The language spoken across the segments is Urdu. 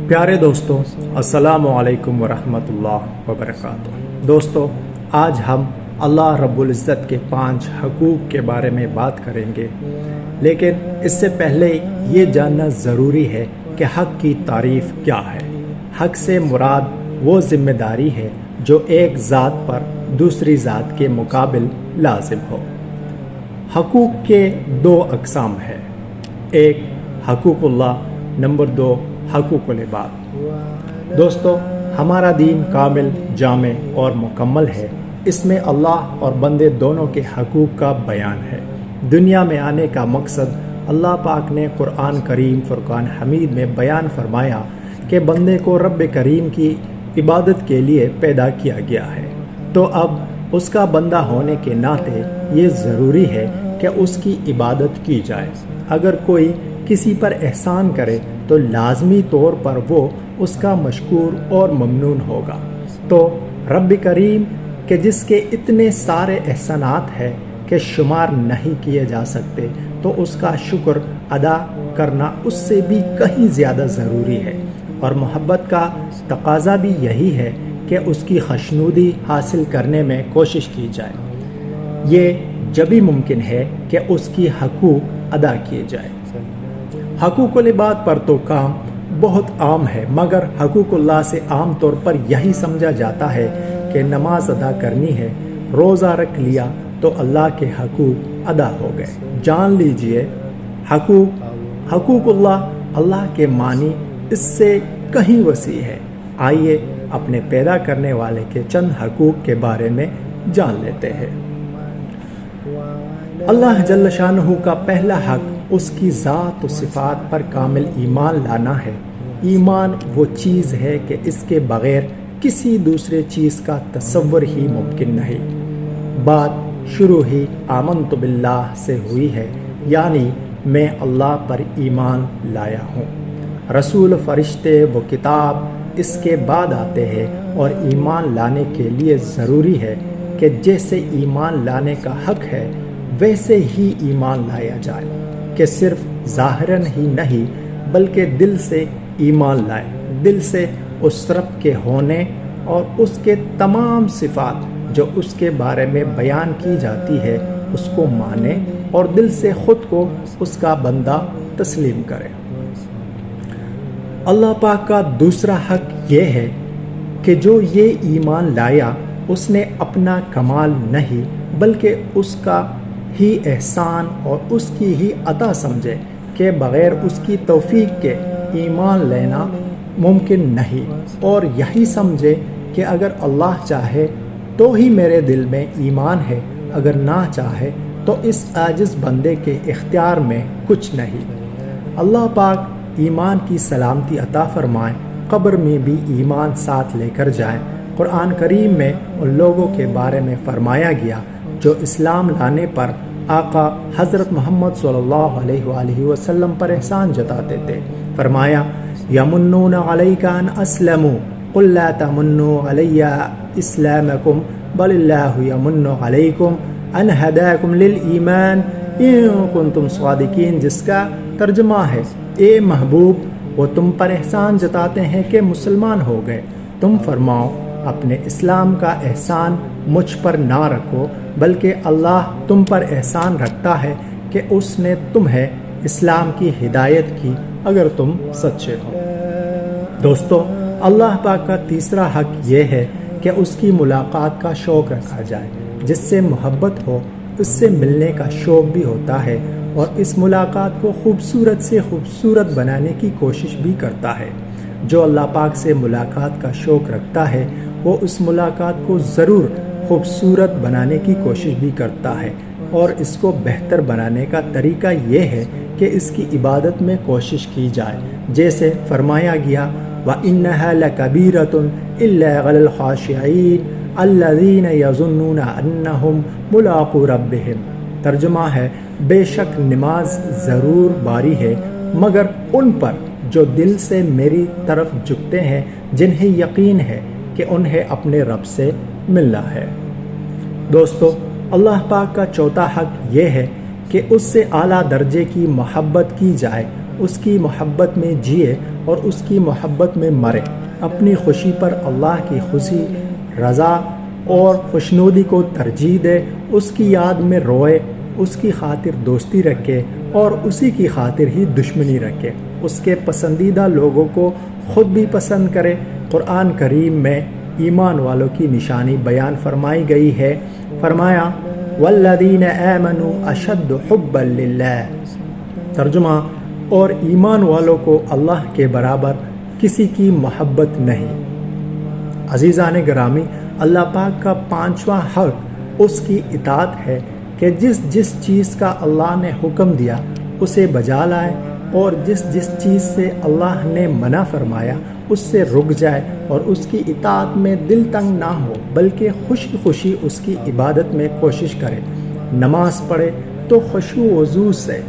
پیارے دوستوں، السلام علیکم ورحمۃ اللہ وبرکاتہ۔ دوستوں، آج ہم اللہ رب العزت کے 5 حقوق کے بارے میں بات کریں گے، لیکن اس سے پہلے یہ جاننا ضروری ہے کہ حق کی تعریف کیا ہے۔ حق سے مراد وہ ذمہ داری ہے جو ایک ذات پر دوسری ذات کے مقابل لازم ہو۔ حقوق کے 2 اقسام ہیں، ایک حقوق اللہ، نمبر 2 حقوق العباد۔ دوستو، ہمارا دین کامل، جامع اور مکمل ہے۔ اس میں اللہ اور بندے دونوں کے حقوق کا بیان ہے۔ دنیا میں آنے کا مقصد اللہ پاک نے قرآن کریم فرقان حمید میں بیان فرمایا کہ بندے کو رب کریم کی عبادت کے لیے پیدا کیا گیا ہے، تو اب اس کا بندہ ہونے کے ناطے یہ ضروری ہے کہ اس کی عبادت کی جائے۔ اگر کوئی کسی پر احسان کرے تو لازمی طور پر وہ اس کا مشکور اور ممنون ہوگا۔ تو رب کریم کہ جس کے اتنے سارے احسانات ہیں کہ شمار نہیں کیے جا سکتے، تو اس کا شکر ادا کرنا اس سے بھی کہیں زیادہ ضروری ہے، اور محبت کا تقاضا بھی یہی ہے کہ اس کی خوشنودی حاصل کرنے میں کوشش کی جائے۔ یہ جبھی ممکن ہے کہ اس کی حقوق ادا کیے جائے۔ حقوق العباد پر تو کام بہت عام ہے، مگر حقوق اللہ سے عام طور پر یہی سمجھا جاتا ہے کہ نماز ادا کرنی ہے، روزہ رکھ لیا تو اللہ کے حقوق ادا ہو گئے۔ جان لیجئے، حقوق اللہ کے معنی اس سے کہیں وسیع ہے۔ آئیے اپنے پیدا کرنے والے کے چند حقوق کے بارے میں جان لیتے ہیں۔ اللہ جل شانہ کا پہلا حق اس کی ذات و صفات پر کامل ایمان لانا ہے۔ ایمان وہ چیز ہے کہ اس کے بغیر کسی دوسرے چیز کا تصور ہی ممکن نہیں۔ بات شروع ہی آمنت باللہ سے ہوئی ہے، یعنی میں اللہ پر ایمان لایا ہوں۔ رسول، فرشتے و کتاب اس کے بعد آتے ہیں، اور ایمان لانے کے لیے ضروری ہے کہ جیسے ایمان لانے کا حق ہے ویسے ہی ایمان لایا جائے، کہ صرف ظاہراً ہی نہیں بلکہ دل سے ایمان لائے، دل سے اس رب کے ہونے اور اس کے تمام صفات جو اس کے بارے میں بیان کی جاتی ہے اس کو مانے، اور دل سے خود کو اس کا بندہ تسلیم کرے۔ اللہ پاک کا دوسرا حق یہ ہے کہ جو یہ ایمان لایا اس نے اپنا کمال نہیں بلکہ اس کا ہی احسان اور اس کی ہی عطا سمجھے، کہ بغیر اس کی توفیق کے ایمان لینا ممکن نہیں، اور یہی سمجھے کہ اگر اللہ چاہے تو ہی میرے دل میں ایمان ہے، اگر نہ چاہے تو اس عاجز بندے کے اختیار میں کچھ نہیں۔ اللہ پاک ایمان کی سلامتی عطا فرمائے، قبر میں بھی ایمان ساتھ لے کر جائیں۔ قرآن کریم میں ان لوگوں کے بارے میں فرمایا گیا جو اسلام لانے پر آقا حضرت محمد صلی اللہ علیہ وآلہ وسلم پر احسان جتاتے تھے۔ فرمایا، یمنون علیک ان اسلموا قل لا تمنوا علی اسلامکم بل اللہ یمن علیکم ان ہداکم للایمان ان کنتم صادقین، جس کا ترجمہ ہے، اے محبوب، وہ تم پر احسان جتاتے ہیں کہ مسلمان ہو گئے، تم فرماؤ اپنے اسلام کا احسان مجھ پر نہ رکھو، بلکہ اللہ تم پر احسان رکھتا ہے کہ اس نے تمہیں اسلام کی ہدایت کی اگر تم سچے ہو۔ دوستو، اللہ پاک کا تیسرا حق یہ ہے کہ اس کی ملاقات کا شوق رکھا جائے۔ جس سے محبت ہو اس سے ملنے کا شوق بھی ہوتا ہے، اور اس ملاقات کو خوبصورت سے خوبصورت بنانے کی کوشش بھی کرتا ہے۔ جو اللہ پاک سے ملاقات کا شوق رکھتا ہے وہ اس ملاقات کو ضرور خوبصورت بنانے کی کوشش بھی کرتا ہے، اور اس کو بہتر بنانے کا طریقہ یہ ہے کہ اس کی عبادت میں کوشش کی جائے، جیسے فرمایا گیا وَإِنَّهَا لَكَبِيرَةٌ إِلَّا عَلَى الْخَاشِعِينَ الَّذِينَ يَظُنُّونَ أَنَّهُمْ مُلَاقُو رَبِّهِمْ۔ ترجمہ ہے، بے شک نماز ضرور باری ہے مگر ان پر جو دل سے میری طرف جھکتے ہیں، جنہیں یقین ہے کہ انہیں اپنے رب سے ملنا ہے۔ دوستو، اللہ پاک کا چوتھا حق یہ ہے کہ اس سے اعلیٰ درجے کی محبت کی جائے، اس کی محبت میں جیے اور اس کی محبت میں مرے، اپنی خوشی پر اللہ کی خوشی، رضا اور خوشنودی کو ترجیح دے، اس کی یاد میں روئے، اس کی خاطر دوستی رکھے اور اسی کی خاطر ہی دشمنی رکھے، اس کے پسندیدہ لوگوں کو خود بھی پسند کرے۔ قرآن کریم میں ایمان والوں کی نشانی بیان فرمائی گئی ہے، فرمایا والذین آمنوا اشد حبا للہ، ترجمہ اور ایمان والوں کو اللہ کے برابر کسی کی محبت نہیں۔ عزیزان گرامی، اللہ پاک کا پانچواں حق اس کی اطاعت ہے کہ جس جس چیز کا اللہ نے حکم دیا اسے بجا لائے، اور جس جس چیز سے اللہ نے منع فرمایا اس سے رک جائے، اور اس کی اطاعت میں دل تنگ نہ ہو بلکہ خوشی خوشی اس کی عبادت میں کوشش کرے۔ نماز پڑھے تو خشوع و خضوع سے،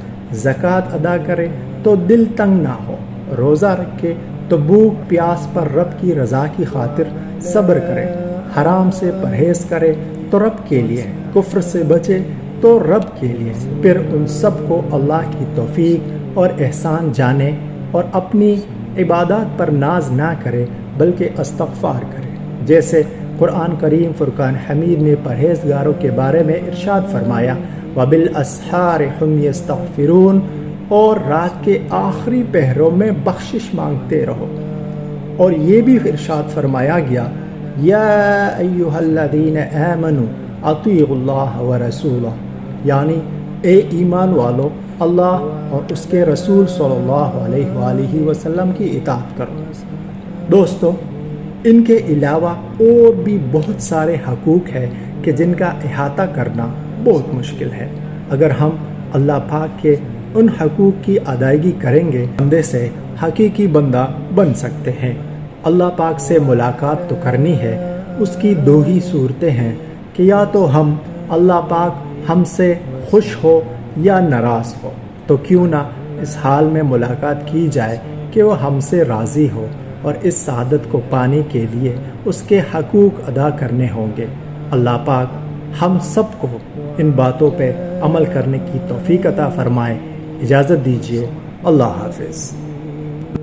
زکوٰۃ ادا کرے تو دل تنگ نہ ہو، روزہ رکھے تو بھوک پیاس پر رب کی رضا کی خاطر صبر کرے، حرام سے پرہیز کرے تو رب کے لیے، کفر سے بچے تو رب کے لیے، پھر ان سب کو اللہ کی توفیق اور احسان جانے اور اپنی عبادات پر ناز نہ کرے بلکہ استغفار کرے، جیسے قرآن کریم فرقان حمید میں پرہیزگاروں کے بارے میں ارشاد فرمایا وَبِالْأَسْحَارِ هُمْ يَسْتَغْفِرُونَ، اور رات کے آخری پہروں میں بخشش مانگتے رہو۔ اور یہ بھی ارشاد فرمایا گیا یا ایھا الذین آمنوا اطیعوا اللہ ورسولہ، یعنی اے ایمان والو اللہ اور اس کے رسول صلی اللہ علیہ وآلہ وسلم کی اطاعت کرو۔ دوستو، ان کے علاوہ اور بھی بہت سارے حقوق ہیں کہ جن کا احاطہ کرنا بہت مشکل ہے۔ اگر ہم اللہ پاک کے ان حقوق کی ادائیگی کریں گے، بندے سے حقیقی بندہ بن سکتے ہیں۔ اللہ پاک سے ملاقات تو کرنی ہے، اس کی دو ہی صورتیں ہیں کہ یا تو اللہ پاک ہم سے خوش ہو یا ناراض ہو، تو کیوں نہ اس حال میں ملاقات کی جائے کہ وہ ہم سے راضی ہو، اور اس سعادت کو پانے کے لیے اس کے حقوق ادا کرنے ہوں گے۔ اللہ پاک ہم سب کو ان باتوں پہ عمل کرنے کی توفیق عطا فرمائے۔ اجازت دیجیے، اللہ حافظ۔